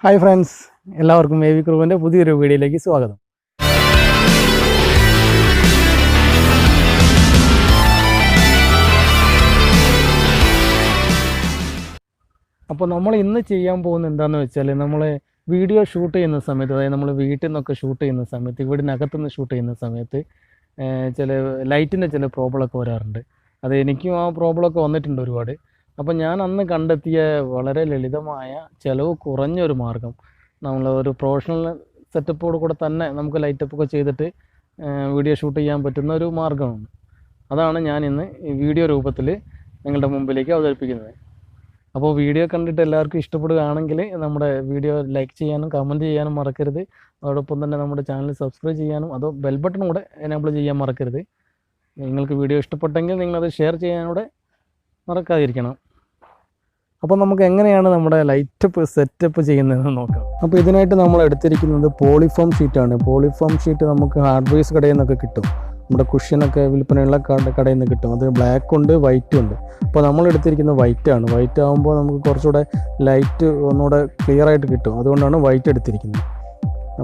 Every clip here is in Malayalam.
ഹായ് ഫ്രണ്ട്സ്, എല്ലാവർക്കും എ വി ക്രൂവിൻ്റെ പുതിയൊരു വീഡിയോയിലേക്ക് സ്വാഗതം. അപ്പോൾ നമ്മൾ ഇന്ന് ചെയ്യാൻ പോകുന്നത് എന്താണെന്ന് വെച്ചാൽ, നമ്മൾ വീഡിയോ ഷൂട്ട് ചെയ്യുന്ന സമയത്ത്, അതായത് നമ്മൾ വീട്ടിൽ നിന്നൊക്കെ ഷൂട്ട് ചെയ്യുന്ന സമയത്ത്, വീടിനകത്തുനിന്ന് ഷൂട്ട് ചെയ്യുന്ന സമയത്ത് ചില ലൈറ്റിൻ്റെ ചില പ്രോബ്ലമൊക്കെ വരാറുണ്ട്. അത് എനിക്കും ആ പ്രോബ്ലമൊക്കെ വന്നിട്ടുണ്ട് ഒരുപാട്. അപ്പോൾ ഞാൻ അന്ന് കണ്ടെത്തിയ വളരെ ലളിതമായ ചിലവ് കുറഞ്ഞൊരു മാർഗം, നമ്മൾ ഒരു പ്രൊഫഷണൽ സെറ്റപ്പോട് കൂടെ തന്നെ നമുക്ക് ലൈറ്റപ്പൊക്കെ ചെയ്തിട്ട് വീഡിയോ ഷൂട്ട് ചെയ്യാൻ പറ്റുന്ന ഒരു മാർഗ്ഗമാണ്. അതാണ് ഞാൻ ഇന്ന് ഈ വീഡിയോ രൂപത്തിൽ നിങ്ങളുടെ മുമ്പിലേക്ക് അവതരിപ്പിക്കുന്നത്. അപ്പോൾ വീഡിയോ കണ്ടിട്ട് എല്ലാവർക്കും ഇഷ്ടപ്പെടുകയാണെങ്കിൽ നമ്മുടെ വീഡിയോ ലൈക്ക് ചെയ്യാനും കമൻറ്റ് ചെയ്യാനും മറക്കരുത്. അതോടൊപ്പം തന്നെ നമ്മുടെ ചാനൽ സബ്സ്ക്രൈബ് ചെയ്യാനും അതോ ബെൽ ബട്ടൺ കൂടെ എനേബിൾ ചെയ്യാൻ മറക്കരുത്. നിങ്ങൾക്ക് വീഡിയോ ഇഷ്ടപ്പെട്ടെങ്കിൽ നിങ്ങളത് ഷെയർ ചെയ്യാനൂടെ മറക്കാതിരിക്കണം. അപ്പോൾ നമുക്ക് എങ്ങനെയാണ് നമ്മുടെ ലൈറ്റപ്പ് സെറ്റപ്പ് ചെയ്യുന്നതെന്ന് നോക്കാം. അപ്പോൾ ഇതിനായിട്ട് നമ്മൾ എടുത്തിരിക്കുന്നത് പോളിഫോം ഷീറ്റാണ്. പോളിഫോം ഷീറ്റ് നമുക്ക് ഹാർഡ്വെയർസ് കടയിൽ നിന്നൊക്കെ കിട്ടും. നമ്മുടെ കുഷ്യനൊക്കെ വിൽപ്പനയുള്ള കടയിൽ നിന്ന് കിട്ടും. അത് ബ്ലാക്ക് ഉണ്ട്, വൈറ്റും ഉണ്ട്. അപ്പോൾ നമ്മൾ എടുത്തിരിക്കുന്നത് വൈറ്റാണ്. വൈറ്റ് ആകുമ്പോൾ നമുക്ക് കുറച്ചുകൂടെ ലൈറ്റ് ഒന്നുകൂടെ ക്ലിയർ ആയിട്ട് കിട്ടും. അതുകൊണ്ടാണ് വൈറ്റ് എടുത്തിരിക്കുന്നത്.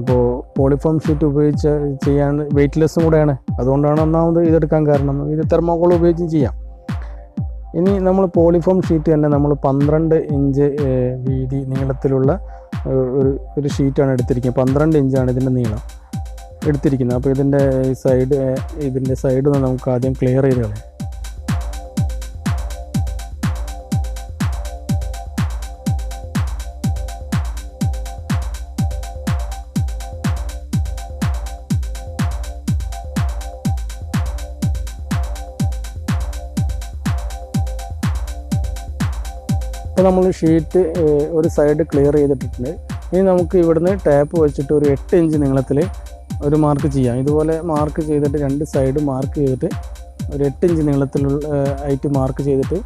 അപ്പോൾ പോളിഫോം ഷീറ്റ് ഉപയോഗിച്ച് ചെയ്യാൻ വെയ്റ്റ്ലെസ്സും കൂടെയാണ്. അതുകൊണ്ടാണ് ഒന്നാമത് ഇതെടുക്കാൻ കാരണം. ഇത് തെർമോക്കോൾ ഉപയോഗിച്ചും ചെയ്യാം. ഇനി നമ്മൾ പോളിഫോം ഷീറ്റ് തന്നെ നമ്മൾ 12 ഇഞ്ച് വീതി നീളത്തിലുള്ള ഒരു ഷീറ്റാണ് എടുത്തിരിക്കുന്നത്. 12 ഇഞ്ചാണ് ഇതിൻ്റെ നീളം എടുത്തിരിക്കുന്നത്. അപ്പോൾ ഇതിൻ്റെ സൈഡ് നമുക്ക് ആദ്യം ക്ലിയർ ചെയ്ത് കളയാം. അപ്പോൾ നമ്മൾ ഷീറ്റ് ഒരു സൈഡ് ക്ലിയർ ചെയ്തിട്ടുണ്ട്. ഇനി നമുക്ക് ഇവിടുന്ന് ടാപ്പ് വെച്ചിട്ട് ഒരു 8 ഇഞ്ച് നീളത്തിൽ ഒരു മാർക്ക് ചെയ്യാം. ഇതുപോലെ മാർക്ക് ചെയ്തിട്ട് രണ്ട് സൈഡ് മാർക്ക് ചെയ്തിട്ട് ഒരു 8 ഇഞ്ച് നീളത്തിലുള്ള ആയിട്ട് മാർക്ക് ചെയ്തിട്ട്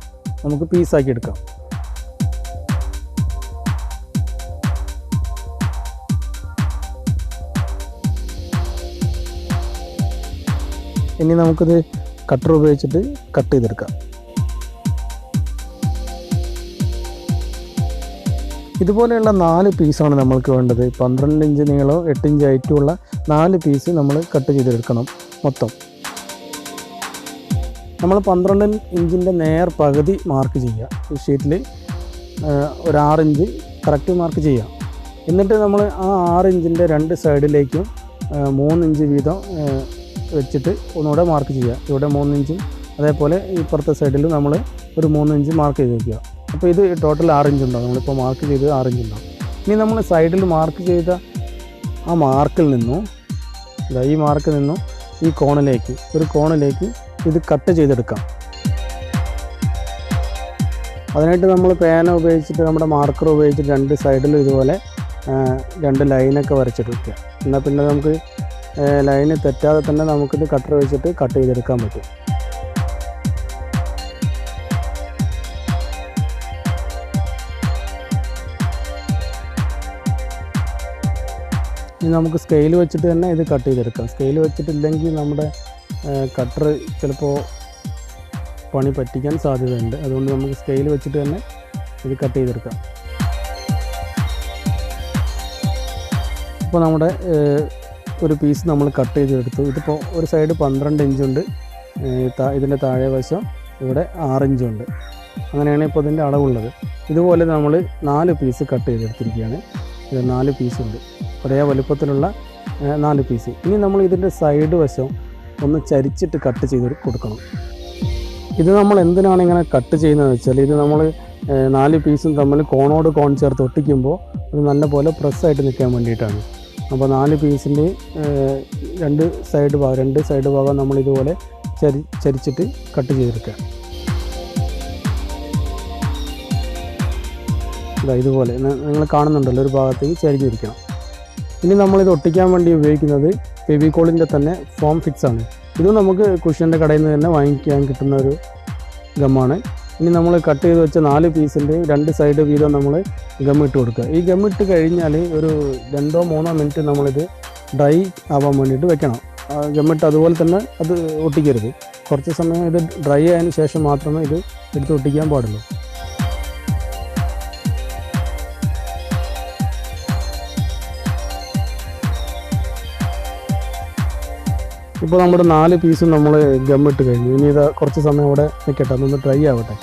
നമുക്ക് പീസാക്കി എടുക്കാം. ഇനി നമുക്കിത് കട്ടർ ഉപയോഗിച്ചിട്ട് കട്ട് ചെയ്തെടുക്കാം. ഇതുപോലെയുള്ള 4 പീസാണ് നമ്മൾക്ക് വേണ്ടത്. 12 ഇഞ്ച് നീളവും 8 ഇഞ്ച് ഹൈറ്റുമുള്ള 4 പീസ് നമ്മൾ കട്ട് ചെയ്തെടുക്കണം. മൊത്തം നമ്മൾ 12 ഇഞ്ചിൻ്റെ നേർ പകുതി മാർക്ക് ചെയ്യുക. ഈ ഷീറ്റിൽ ഒരു 6 ഇഞ്ച് കറക്റ്റ് മാർക്ക് ചെയ്യുക. എന്നിട്ട് നമ്മൾ ആ 6 ഇഞ്ചിൻ്റെ രണ്ട് സൈഡിലേക്കും 3 ഇഞ്ച് വീതം വെച്ചിട്ട് ഒന്നുകൂടെ മാർക്ക് ചെയ്യുക. ഇവിടെ 3 ഇഞ്ചും അതേപോലെ ഇപ്പുറത്തെ സൈഡിൽ നമ്മൾ ഒരു 3 ഇഞ്ച് മാർക്ക് ചെയ്ത് വയ്ക്കുക. അപ്പോൾ ഇത് ടോട്ടൽ 6 ഇഞ്ച് ഉണ്ടാവും. നമ്മളിപ്പോൾ മാർക്ക് ചെയ്ത് 6 ഇഞ്ച് ഉണ്ടാവും. ഇനി നമ്മൾ സൈഡിൽ മാർക്ക് ചെയ്ത ആ മാർക്കിൽ നിന്നും ഈ മാർക്കിൽ നിന്നും ഈ കോണിലേക്ക് ഇത് കട്ട് ചെയ്തെടുക്കാം. അതിനായിട്ട് നമ്മൾ പേന ഉപയോഗിച്ചിട്ട് നമ്മുടെ മാർക്കർ ഉപയോഗിച്ചിട്ട് രണ്ട് സൈഡിലും ഇതുപോലെ 2 ലൈനൊക്കെ വരച്ചിട്ട് വയ്ക്കുക. എന്നാൽ പിന്നെ നമുക്ക് ലൈന് തെറ്റാതെ തന്നെ നമുക്കിത് കട്ടർ വെച്ചിട്ട് കട്ട് ചെയ്തെടുക്കാൻ പറ്റും. ഇനി നമുക്ക് സ്കെയിൽ വെച്ചിട്ട് തന്നെ ഇത് കട്ട് ചെയ്തെടുക്കാം. സ്കെയിൽ വെച്ചിട്ടില്ലെങ്കിൽ നമ്മുടെ കട്ടർ ചിലപ്പോൾ പണി പറ്റിക്കാൻ സാധ്യതയുണ്ട്. അതുകൊണ്ട് നമുക്ക് സ്കെയിൽ വെച്ചിട്ട് തന്നെ ഇത് കട്ട് ചെയ്തെടുക്കാം. ഇപ്പോൾ നമ്മുടെ ഒരു പീസ് നമ്മൾ കട്ട് ചെയ്തെടുത്തു. ഇതിപ്പോൾ ഒരു സൈഡ് 12 ഇഞ്ചുണ്ട്, ഇതിൻ്റെ താഴെ വശം ഇവിടെ 6 ഇഞ്ചുണ്ട്. അങ്ങനെയാണ് ഇപ്പോൾ ഇതിൻ്റെ അളവുള്ളത്. ഇതുപോലെ നമ്മൾ 4 പീസ് കട്ട് ചെയ്തെടുത്തിരിക്കുകയാണ്. ഇത് 4 പീസുണ്ട്, ഒരേ വലുപ്പത്തിലുള്ള 4 പീസ്. ഇനി നമ്മൾ ഇതിൻ്റെ സൈഡ് വശം ഒന്ന് ചരിച്ചിട്ട് കട്ട് ചെയ്ത് കൊടുക്കണം. ഇത് നമ്മൾ എന്തിനാണ് ഇങ്ങനെ കട്ട് ചെയ്യുന്നതെന്ന് വെച്ചാൽ, ഇത് നമ്മൾ 4 പീസും തമ്മിൽ കോണോട് കോൺ ചേർത്ത് ഒട്ടിക്കുമ്പോൾ അത് നല്ലപോലെ പ്രസ്സായിട്ട് നിൽക്കാൻ വേണ്ടിയിട്ടാണ്. അപ്പോൾ 4 പീസിൻ്റെ രണ്ട് സൈഡ് ഭാഗം നമ്മളിതുപോലെ ചരിച്ചിട്ട് കട്ട് ചെയ്തെടുക്കുക. ഇതുപോലെ നിങ്ങൾ കാണുന്നുണ്ടല്ലോ, ഒരു ഭാഗത്തേക്ക് ചരിഞ്ഞിരിക്കണം. ഇനി നമ്മളിത് ഒട്ടിക്കാൻ വേണ്ടി ഉപയോഗിക്കുന്നത് ഫെവിക്കോളിൻ്റെ തന്നെ ഫോം ഫിക്സ് ആണ്. ഇത് നമുക്ക് കുഷ്യൻ്റെ കടയിൽ നിന്ന് തന്നെ വാങ്ങിക്കാൻ കിട്ടുന്ന ഒരു ഗമ്മാണ്. ഇനി നമ്മൾ കട്ട് ചെയ്ത് വെച്ച 4 പീസിൻ്റെ രണ്ട് സൈഡ് വീതം നമ്മൾ ഗമ്മിട്ട് കൊടുക്കുക. ഈ ഗമ്മിട്ട് കഴിഞ്ഞാൽ ഒരു 2-3 മിനിറ്റ് നമ്മളിത് ഡ്രൈ ആവാൻ വേണ്ടിയിട്ട് വെക്കണം. ഗമ്മിട്ട് അതുപോലെ തന്നെ അത് ഒട്ടിക്കരുത്. കുറച്ച് സമയം ഇത് ഡ്രൈ ആയതിനു ശേഷം മാത്രമേ ഇത് എടുത്ത് ഒട്ടിക്കാൻ പാടുള്ളൂ. ഇപ്പോൾ നമ്മുടെ 4 പീസും നമ്മൾ ഗമ്മിട്ട് കഴിഞ്ഞു. ഇനി ഇത് കുറച്ച് സമയം അവിടെ നിൽക്കട്ടെ, അതൊന്ന് ഡ്രൈ ആവട്ടെ.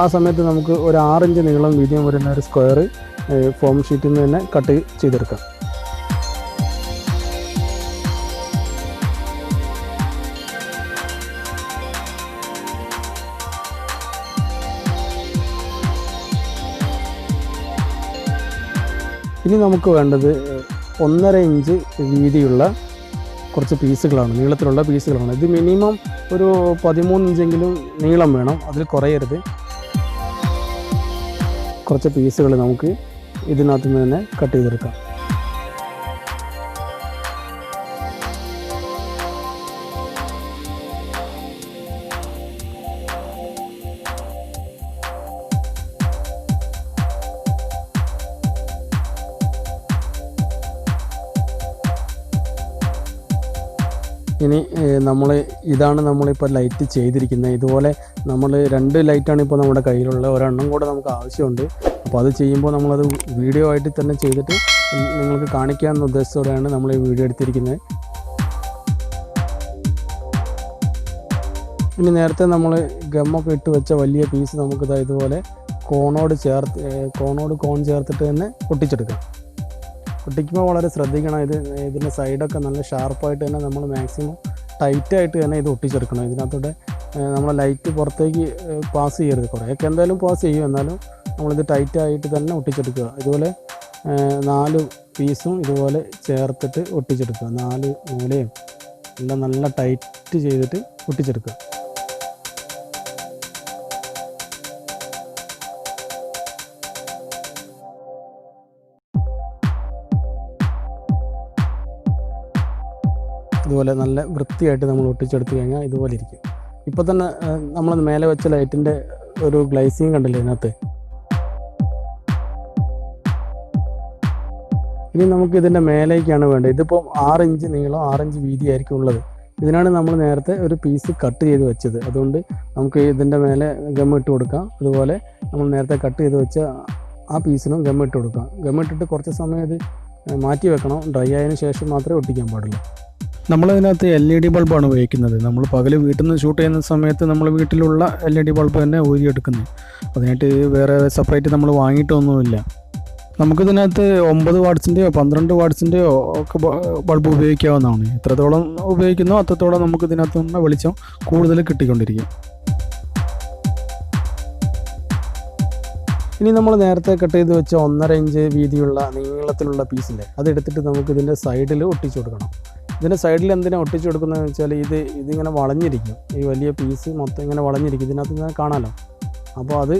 ആ സമയത്ത് നമുക്ക് ഒരു 6 ഇഞ്ച് നീളം വീതിയും വരുന്ന ഒരു സ്ക്വയർ ഫോം ഷീറ്റിൽ നിന്ന് തന്നെ കട്ട് ചെയ്തെടുക്കാം. ഇനി നമുക്ക് വേണ്ടത് 1.5 ഇഞ്ച് വീതിയുള്ള കുറച്ച് പീസുകളാണ്, നീളത്തിലുള്ള പീസുകളാണ്. ഇത് മിനിമം ഒരു 13 ഇഞ്ചെങ്കിലും നീളം വേണം, അതിൽ കുറയരുത്. കുറച്ച് പീസുകൾ നമുക്ക് ഇതിനകത്ത് നിന്ന് തന്നെ കട്ട് ചെയ്തെടുക്കാം. ഇനി ഇതാണ് നമ്മളിപ്പോൾ ലൈറ്റ് ചെയ്തിരിക്കുന്നത്. ഇതുപോലെ നമ്മൾ 2 ലൈറ്റാണ് ഇപ്പോൾ നമ്മുടെ കയ്യിലുള്ള, ഒരെണ്ണം കൂടെ നമുക്ക് ആവശ്യമുണ്ട്. അപ്പോൾ അത് ചെയ്യുമ്പോൾ നമ്മളത് വീഡിയോ ആയിട്ട് തന്നെ ചെയ്തിട്ട് നിങ്ങൾക്ക് കാണിക്കാമെന്ന ഉദ്ദേശത്തോടെയാണ് നമ്മൾ ഈ വീഡിയോ എടുത്തിരിക്കുന്നത്. ഇനി നേരത്തെ നമ്മൾ ഗമ്മൊക്കെ ഇട്ട് വെച്ച വലിയ പീസ് നമുക്കിത് ഇതുപോലെ കോൺ ചേർത്തിട്ട് തന്നെ ഒട്ടിച്ചെടുക്കാം. ഒട്ടിക്കുമ്പോൾ വളരെ ശ്രദ്ധിക്കണം. ഇതിൻ്റെ സൈഡൊക്കെ നല്ല ഷാർപ്പായിട്ട് തന്നെ നമ്മൾ മാക്സിമം ടൈറ്റായിട്ട് തന്നെ ഇത് ഒട്ടിച്ചെടുക്കണം. ഇതിനകത്തൂടെ നമ്മളെ ലൈറ്റ് പുറത്തേക്ക് പാസ് ചെയ്യരുത്. കുറേയൊക്കെ എന്തായാലും പാസ് ചെയ്യും, എന്നാലും നമ്മളിത് ടൈറ്റായിട്ട് തന്നെ ഒട്ടിച്ചെടുക്കുക. ഇതുപോലെ 4 പീസും ഇതുപോലെ ചേർത്തിട്ട് ഒട്ടിച്ചെടുക്കുക. 4 മൂലയും എല്ലാം നല്ല ടൈറ്റ് ചെയ്തിട്ട് ഒട്ടിച്ചെടുക്കുക. ഇതുപോലെ നല്ല വൃത്തിയായിട്ട് നമ്മൾ ഒട്ടിച്ചെടുത്ത് കഴിഞ്ഞാൽ ഇതുപോലെ ഇരിക്കും. ഇപ്പോൾ തന്നെ നമ്മൾ മേലെ വെച്ച ലൈറ്റിൻ്റെ ഒരു ഗ്ലൈസിങ് കണ്ടില്ലേ ഇതിനകത്ത്. ഇനി നമുക്ക് ഇതിൻ്റെ മേലേക്കാണ് വേണ്ടത്. ഇതിപ്പോൾ 6 ഇഞ്ച് നീളം 6 ഇഞ്ച് വീതി ആയിരിക്കും ഉള്ളത്. ഇതിനാണ് നമ്മൾ നേരത്തെ ഒരു പീസ് കട്ട് ചെയ്ത് വെച്ചത്. അതുകൊണ്ട് നമുക്ക് ഇതിൻ്റെ മേലെ ഗമ്മിട്ട് കൊടുക്കാം. അതുപോലെ നമ്മൾ നേരത്തെ കട്ട് ചെയ്ത് വെച്ച ആ പീസിനും ഗമ്മിട്ട് കൊടുക്കാം. ഗമ്മിട്ടിട്ട് കുറച്ച് സമയം ഇത് മാറ്റി വെക്കണം. ഡ്രൈ ആയതിനു ശേഷം മാത്രമേ ഒട്ടിക്കാൻ പാടുള്ളൂ. നമ്മളതിനകത്ത് LED ബൾബാണ് ഉപയോഗിക്കുന്നത്. നമ്മൾ പകൽ വീട്ടിൽ നിന്ന് ഷൂട്ട് ചെയ്യുന്ന സമയത്ത് നമ്മൾ വീട്ടിലുള്ള LED ബൾബ് തന്നെ ഊരിയെടുക്കുന്നത്. അതിനായിട്ട് വേറെ സെപ്പറേറ്റ് നമ്മൾ വാങ്ങിയിട്ടൊന്നുമില്ല. നമുക്കിതിനകത്ത് 9 വാട്ട്സിൻ്റെയോ 12 വാട്ട്സിൻ്റെയോ ഒക്കെ ബൾബ് ഉപയോഗിക്കാവുന്നതാണ്. എത്രത്തോളം ഉപയോഗിക്കുന്നോ അത്രത്തോളം നമുക്ക് ഇതിനകത്ത് നിന്ന് വെളിച്ചം കൂടുതൽ കിട്ടിക്കൊണ്ടിരിക്കും. ഇനി നമ്മൾ നേരത്തെ കട്ട് ചെയ്ത് വെച്ച 1.5 ഇഞ്ച് വീതിയുള്ള നീളത്തിലുള്ള പീസില്ലേ, അതെടുത്തിട്ട് നമുക്ക് ഇതിൻ്റെ സൈഡിൽ ഒട്ടിച്ചു കൊടുക്കണം. ഇതിൻ്റെ സൈഡിൽ എന്തിനാണ് ഒട്ടിച്ചു കൊടുക്കുന്നതെന്ന് വെച്ചാൽ ഇതിങ്ങനെ വളഞ്ഞിരിക്കും. ഈ വലിയ പീസ് മൊത്തം ഇങ്ങനെ വളഞ്ഞിരിക്കും, ഇതിനകത്ത് ഇങ്ങനെ കാണാമല്ലോ. അപ്പോൾ അത്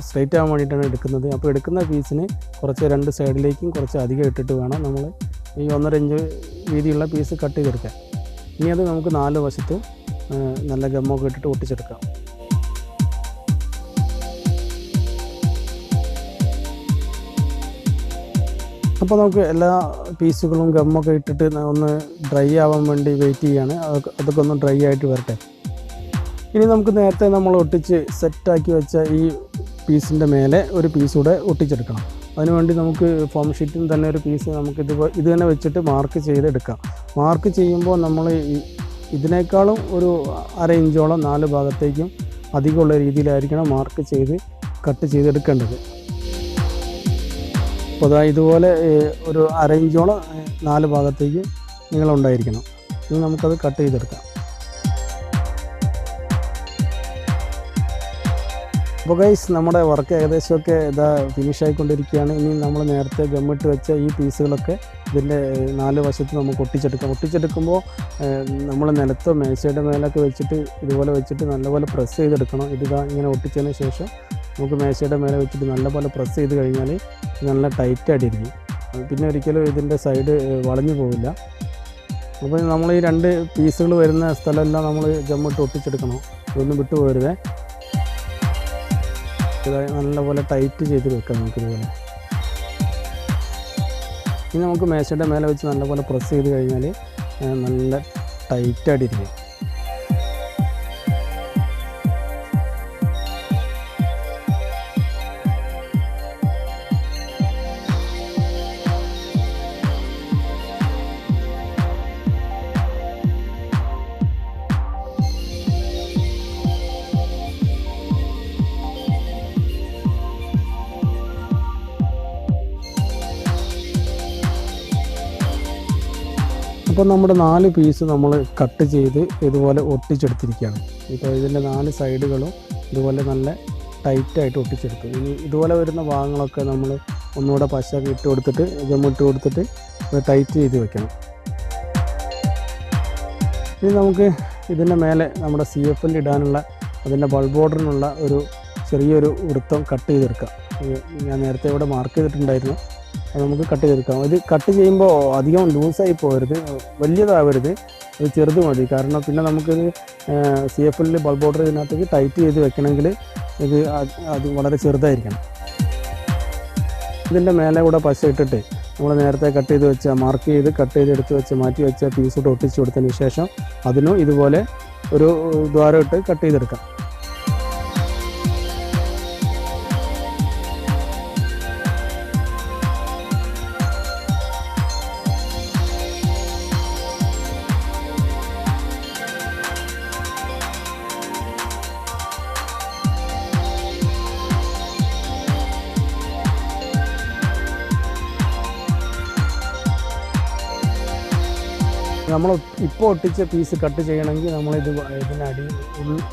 സ്ട്രൈറ്റ് ആകാൻ വേണ്ടിയിട്ടാണ് എടുക്കുന്നത്. അപ്പോൾ എടുക്കുന്ന പീസിന് കുറച്ച് 2 സൈഡിലേക്കും കുറച്ച് അധികം ഇട്ടിട്ട് വേണം നമ്മൾ ഈ 1.5 ഇഞ്ച് വീതിയുള്ള പീസ് കട്ട് ചെയ്തെടുക്കാൻ. ഇനി അത് നമുക്ക് 4 വശത്ത് നല്ല ഗമ്മൊക്കെ ഇട്ടിട്ട് ഒട്ടിച്ചെടുക്കാം. അപ്പോൾ നമുക്ക് എല്ലാ പീസുകളും ഗമ്മൊക്കെ ഇട്ടിട്ട് ഒന്ന് ഡ്രൈ ആവാൻ വേണ്ടി വെയിറ്റ് ചെയ്യുകയാണ്. അതൊക്കെ ഒന്ന് ഡ്രൈ ആയിട്ട് വരട്ടെ. ഇനി നമുക്ക് നേരത്തെ നമ്മൾ ഒട്ടിച്ച് സെറ്റാക്കി വെച്ച ഈ പീസിൻ്റെ മേലെ ഒരു പീസ് കൂടെ ഒട്ടിച്ചെടുക്കണം. അതിനുവേണ്ടി നമുക്ക് ഫോം ഷീറ്റിൽ തന്നെ ഒരു പീസ് നമുക്ക് ഇത് തന്നെ വെച്ചിട്ട് മാർക്ക് ചെയ്തെടുക്കാം. മാർക്ക് ചെയ്യുമ്പോൾ നമ്മൾ ഇതിനേക്കാളും ഒരു 1/2 ഇഞ്ചോളം 4 ഭാഗത്തേക്കും അധികമുള്ള രീതിയിലായിരിക്കണം മാർക്ക് ചെയ്ത് കട്ട് ചെയ്തെടുക്കേണ്ടത്. അപ്പോൾ ഇതുപോലെ ഒരു 1/2 ഇഞ്ചോളം 4 ഭാഗത്തേക്ക് നീളം ഉണ്ടായിരിക്കണം. ഇനി നമുക്കത് കട്ട് ചെയ്തെടുക്കാം. അപ്പോൾ ഗൈസ്, നമ്മുടെ വർക്ക് ഏകദേശമൊക്കെ ഫിനിഷ് ആയിക്കൊണ്ടിരിക്കുകയാണ്. ഇനി നമ്മൾ നേരത്തെ ഗമ്മിട്ട് വെച്ച ഈ പീസുകളൊക്കെ ഇതിൻ്റെ 4 വശത്ത് നമുക്ക് ഒട്ടിച്ചെടുക്കാം. ഒട്ടിച്ചെടുക്കുമ്പോൾ നമ്മൾ നിലത്തോ മേശയുടെ മേലൊക്കെ വെച്ചിട്ട് ഇതുപോലെ വെച്ചിട്ട് നല്ലപോലെ പ്രസ് ചെയ്തെടുക്കണം. ഇങ്ങനെ ഒട്ടിച്ചതിന് ശേഷം നമുക്ക് മേശയുടെ മേലെ വെച്ചിട്ട് നല്ലപോലെ പ്രസ് ചെയ്ത് കഴിഞ്ഞാൽ നല്ല ടൈറ്റായിട്ടിരിക്കും. പിന്നെ ഒരിക്കലും ഇതിൻ്റെ സൈഡ് വളഞ്ഞു പോവില്ല. അപ്പോൾ നമ്മൾ ഈ 2 പീസുകൾ വരുന്ന സ്ഥലമെല്ലാം നമ്മൾ ഗമ്മിട്ട് ഒട്ടിച്ചെടുക്കണം. ഇതൊന്നും വിട്ടു പോകരുതേ. നല്ലപോലെ ടൈറ്റ് ചെയ്ത് വെക്കാം നമുക്കിതുപോലെ. ഇനി നമുക്ക് മേശയുടെ മേലെ വെച്ച് നല്ലപോലെ പ്രസ് ചെയ്ത് കഴിഞ്ഞാൽ നല്ല ടൈറ്റായിട്ടിരിക്കും. അപ്പോൾ നമ്മുടെ 4 പീസ് നമ്മൾ കട്ട് ചെയ്ത് ഇതുപോലെ ഒട്ടിച്ചെടുത്തിരിക്കുകയാണ്. ഇപ്പോൾ ഇതിൻ്റെ 4 സൈഡുകളും ഇതുപോലെ നല്ല ടൈറ്റായിട്ട് ഒട്ടിച്ചെടുത്തു. ഇനി ഇതുപോലെ വരുന്ന ഭാഗങ്ങളൊക്കെ നമ്മൾ ഒന്നുകൂടെ പശ ഇട്ട് കൊടുത്തിട്ട് ഗമ്മിട്ട് കൊടുത്തിട്ട് ടൈറ്റ് ചെയ്ത് വെക്കണം. ഇനി നമുക്ക് ഇതിൻ്റെ മേലെ നമ്മുടെ CFL ഇടാനുള്ള അതിൻ്റെ ബൾബ് ബോർഡറിനുള്ള ഒരു ചെറിയൊരു വൃത്തം കട്ട് ചെയ്തെടുക്കാം. ഞാൻ നേരത്തെ ഇവിടെ മാർക്ക് ചെയ്തിട്ടുണ്ടായിരുന്നു, അത് നമുക്ക് കട്ട് ചെയ്തെടുക്കാം. ഇത് കട്ട് ചെയ്യുമ്പോൾ അധികം ലൂസായി പോകരുത്, വലിയതാവരുത്, അത് ചെറുത് മതി. കാരണം പിന്നെ നമുക്കിത് CFL ബൾബ് ബോർഡർ ഇതിനകത്തേക്ക് ടൈറ്റ് ചെയ്ത് വെക്കണമെങ്കിൽ ഇത് അത് വളരെ ചെറുതായിരിക്കണം. ഇതിൻ്റെ മേലെ കൂടെ പശ ഇട്ടിട്ട് നമ്മൾ നേരത്തെ കട്ട് ചെയ്ത് വെച്ച മാർക്ക് ചെയ്ത് കട്ട് ചെയ്ത് എടുത്ത് വെച്ച് മാറ്റി വെച്ച പീസോട്ട് ഒട്ടിച്ച് കൊടുത്തതിന് ശേഷം അതിനും ഇതുപോലെ ഒരു ദ്വാരം ഇട്ട് കട്ട് ചെയ്തെടുക്കാം. നമ്മൾ ഇപ്പോൾ ഒട്ടിച്ച പീസ് കട്ട് ചെയ്യണമെങ്കിൽ നമ്മളിത് ഇതിനടി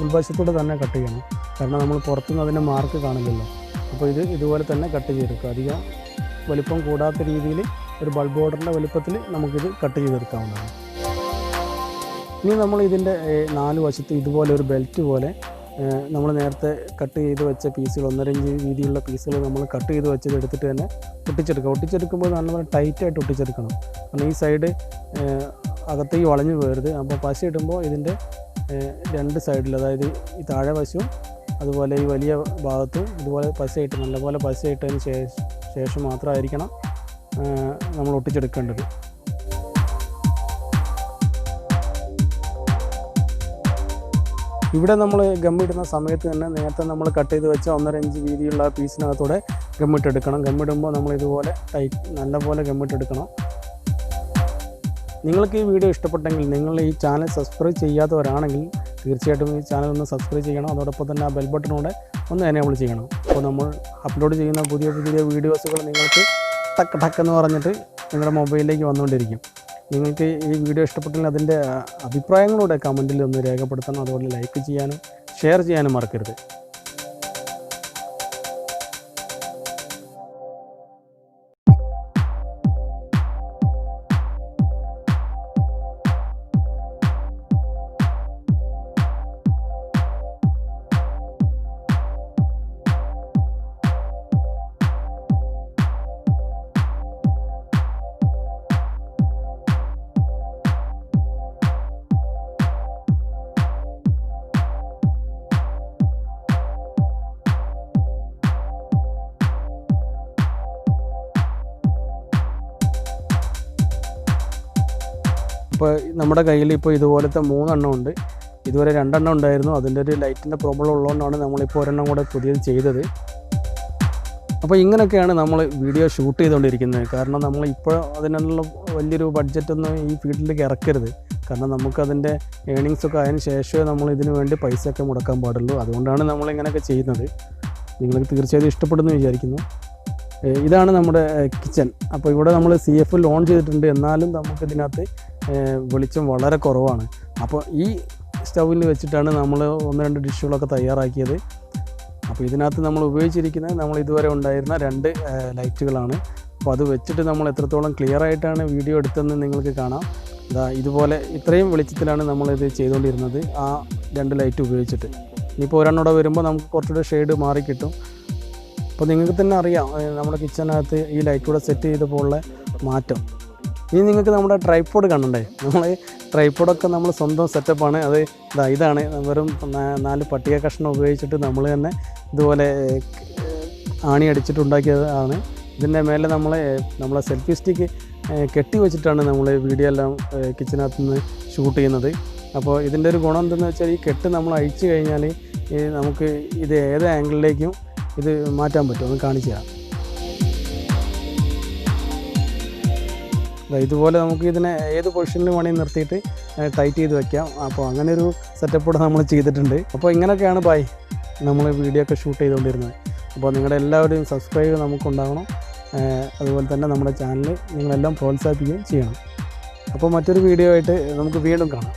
ഉൾവശത്തൂടെ തന്നെ കട്ട് ചെയ്യണം. കാരണം നമ്മൾ പുറത്തുനിന്ന് അതിൻ്റെ മാർക്ക് കാണില്ലല്ലോ. അപ്പോൾ ഇത് ഇതുപോലെ തന്നെ കട്ട് ചെയ്തെടുക്കുക. അധികം വലിപ്പം കൂടാത്ത രീതിയിൽ ഒരു ബൾബ് ബോർഡറിൻ്റെ വലിപ്പത്തിൽ നമുക്കിത് കട്ട് ചെയ്തെടുക്കാവുന്നതാണ്. ഇനി നമ്മൾ ഇതിൻ്റെ 4 വശത്ത് ഇതുപോലെ ഒരു ബെൽറ്റ് പോലെ നമ്മൾ നേരത്തെ കട്ട് ചെയ്ത് വെച്ച പീസുകൾ 1.5 ഇഞ്ച് വീതിയുള്ള പീസുകൾ നമ്മൾ കട്ട് ചെയ്ത് വെച്ചത് എടുത്തിട്ട് തന്നെ ഒട്ടിച്ചെടുക്കുക. ഒട്ടിച്ചെടുക്കുമ്പോൾ നല്ലപോലെ ടൈറ്റായിട്ട് ഒട്ടിച്ചെടുക്കണം. കാരണം ഈ സൈഡ് അകത്തേക്ക് വളഞ്ഞു പോകരുത്. അപ്പോൾ പശ ഇടുമ്പോൾ ഇതിൻ്റെ 2 സൈഡിൽ, അതായത് ഈ താഴെ വശവും അതുപോലെ ഈ വലിയ ഭാഗത്തും ഇതുപോലെ പശയിട്ട് നല്ലപോലെ പശയിട്ടതിന് ശേഷം മാത്രമായിരിക്കണം നമ്മൾ ഒട്ടിച്ചെടുക്കേണ്ടത്. ഇവിടെ നമ്മൾ ഗമ്മിടുന്ന സമയത്ത് തന്നെ നേരത്തെ നമ്മൾ കട്ട് ചെയ്ത് വെച്ച 1.5 ഇഞ്ച് വീതിയുള്ള പീസിനകത്തൂടെ ഗമ്മിട്ടെടുക്കണം. ഗമ്മിടുമ്പോൾ നമ്മൾ ഇതുപോലെ നല്ലപോലെ ഗമ്മിട്ടെടുക്കണം. നിങ്ങൾക്ക് ഈ വീഡിയോ ഇഷ്ടപ്പെട്ടെങ്കിൽ നിങ്ങൾ ഈ ചാനൽ സബ്സ്ക്രൈബ് ചെയ്യാത്തവരാണെങ്കിൽ തീർച്ചയായിട്ടും ഈ ചാനൽ ഒന്ന് സബ്സ്ക്രൈബ് ചെയ്യണം. അതോടൊപ്പം തന്നെ ആ ബെൽ ബട്ടണോടെ ഒന്ന് എനേബിൾ ചെയ്യണം. അപ്പോൾ നമ്മൾ അപ്ലോഡ് ചെയ്യുന്ന പുതിയ പുതിയ വീഡിയോസുകൾ നിങ്ങൾക്ക് ടക്ക് ടക്കെന്ന് പറഞ്ഞിട്ട് നിങ്ങളുടെ മൊബൈലിലേക്ക് വന്നുകൊണ്ടിരിക്കും. നിങ്ങൾക്ക് ഈ വീഡിയോ ഇഷ്ടപ്പെട്ടെങ്കിൽ അതിൻ്റെ അഭിപ്രായങ്ങളൂടെ കമൻറ്റിൽ ഒന്ന് രേഖപ്പെടുത്തണം. അതുപോലെ ലൈക്ക് ചെയ്യാനും ഷെയർ ചെയ്യാനും മറക്കരുത്. ഇപ്പോൾ നമ്മുടെ കയ്യിൽ ഇപ്പോൾ ഇതുപോലത്തെ 3 എണ്ണം ഉണ്ട്. ഇതുവരെ 2 എണ്ണം ഉണ്ടായിരുന്നു. അതിൻ്റെ ഒരു ലൈറ്റിൻ്റെ പ്രോബ്ലം ഉള്ളതുകൊണ്ടാണ് നമ്മളിപ്പോൾ 1 എണ്ണം കൂടെ പുതിയത് ചെയ്തത്. അപ്പോൾ ഇങ്ങനെയൊക്കെയാണ് നമ്മൾ വീഡിയോ ഷൂട്ട് ചെയ്തുകൊണ്ടിരിക്കുന്നത്. കാരണം നമ്മളിപ്പോൾ അതിനുള്ള വലിയൊരു ബഡ്ജറ്റൊന്നും ഈ ഫീൽഡിലേക്ക് ഇറക്കരുത്. കാരണം നമുക്കതിൻ്റെ ഏണിങ്സൊക്കെ അതിന് ശേഷമേ നമ്മൾ ഇതിനു വേണ്ടി പൈസയൊക്കെ മുടക്കാൻ പാടുള്ളൂ. അതുകൊണ്ടാണ് നമ്മളിങ്ങനെയൊക്കെ ചെയ്യുന്നത്. നിങ്ങൾക്ക് തീർച്ചയായും ഇഷ്ടപ്പെടുന്നു വിചാരിക്കുന്നു. ഇതാണ് നമ്മുടെ കിച്ചൺ. അപ്പോൾ ഇവിടെ നമ്മൾ CFL ഓൺ ചെയ്തിട്ടുണ്ട്. എന്നാലും നമുക്കിതിനകത്ത് വെളിച്ചം വളരെ കുറവാണ്. അപ്പോൾ ഈ സ്റ്റൗവിൽ വെച്ചിട്ടാണ് നമ്മൾ 1-2 ഡിഷുകളൊക്കെ തയ്യാറാക്കിയത്. അപ്പോൾ ഇതിനകത്ത് നമ്മൾ ഉപയോഗിച്ചിരിക്കുന്നത് നമ്മൾ ഇതുവരെ ഉണ്ടായിരുന്ന 2 ലൈറ്റുകളാണ്. അപ്പോൾ അത് വെച്ചിട്ട് നമ്മൾ എത്രത്തോളം ക്ലിയർ ആയിട്ടാണ് വീഡിയോ എടുത്തതെന്ന് നിങ്ങൾക്ക് കാണാം. ഇതുപോലെ ഇത്രയും വെളിച്ചത്തിലാണ് നമ്മളിത് ചെയ്തുകൊണ്ടിരുന്നത്, ആ 2 ലൈറ്റ് ഉപയോഗിച്ചിട്ട്. ഇനിയിപ്പോൾ ഒരെണ്ണൂടെ വരുമ്പോൾ നമുക്ക് കുറച്ചുകൂടെ ഷെയ്ഡ് മാറി കിട്ടും. അപ്പോൾ നിങ്ങൾക്ക് തന്നെ അറിയാം നമ്മുടെ കിച്ചനകത്ത് ഈ ലൈറ്റൂടെ സെറ്റ് ചെയ്തപ്പോൾ ഉള്ള മാറ്റം. ഇനി നിങ്ങൾക്ക് നമ്മുടെ ട്രൈപോഡ് കാണണ്ടേ? നമ്മൾ ട്രൈപോഡൊക്കെ നമ്മൾ സ്വന്തം സെറ്റപ്പാണ്. അത് ഇതാണ് വെറും 4 പട്ടിക കഷ്ണം ഉപയോഗിച്ചിട്ട് നമ്മൾ തന്നെ ഇതുപോലെ ആണി അടിച്ചിട്ടുണ്ടാക്കിയതാണ്. ഇതിൻ്റെ മേലെ നമ്മളെ സെൽഫി സ്റ്റിക്ക് കെട്ടി വെച്ചിട്ടാണ് നമ്മൾ വീഡിയോ എല്ലാം കിച്ചനകത്ത് നിന്ന് ഷൂട്ട് ചെയ്യുന്നത്. അപ്പോൾ ഇതിൻ്റെ ഒരു ഗുണം എന്തെന്ന് വെച്ചാൽ ഈ കെട്ട് നമ്മൾ അഴിച്ചു കഴിഞ്ഞാൽ നമുക്ക് ഇത് ഏത് ആംഗിളിലേക്കും ഇത് മാറ്റാൻ പറ്റും. ഒന്ന് കാണിച്ചു തരാം. ഇതുപോലെ നമുക്ക് ഇതിനെ ഏത് പൊസിഷനിൽ വേണമെങ്കിൽ നിർത്തിയിട്ട് ടൈറ്റ് ചെയ്ത് വെക്കാം. അപ്പോൾ അങ്ങനെ ഒരു സെറ്റപ്പോടെ നമ്മൾ ചെയ്തിട്ടുണ്ട്. അപ്പോൾ ഇങ്ങനെയൊക്കെയാണ് നമ്മൾ വീഡിയോ ഒക്കെ ഷൂട്ട് ചെയ്തുകൊണ്ടിരുന്നത്. അപ്പോൾ നിങ്ങളുടെ എല്ലാവരുടെയും സബ്സ്ക്രൈബ് നമുക്കുണ്ടാകണം. അതുപോലെ തന്നെ നമ്മുടെ ചാനൽ നിങ്ങളെല്ലാം പ്രോത്സാഹിപ്പിക്കുകയും ചെയ്യണം. അപ്പോൾ മറ്റൊരു വീഡിയോ ആയിട്ട് നമുക്ക് വീണ്ടും കാണാം.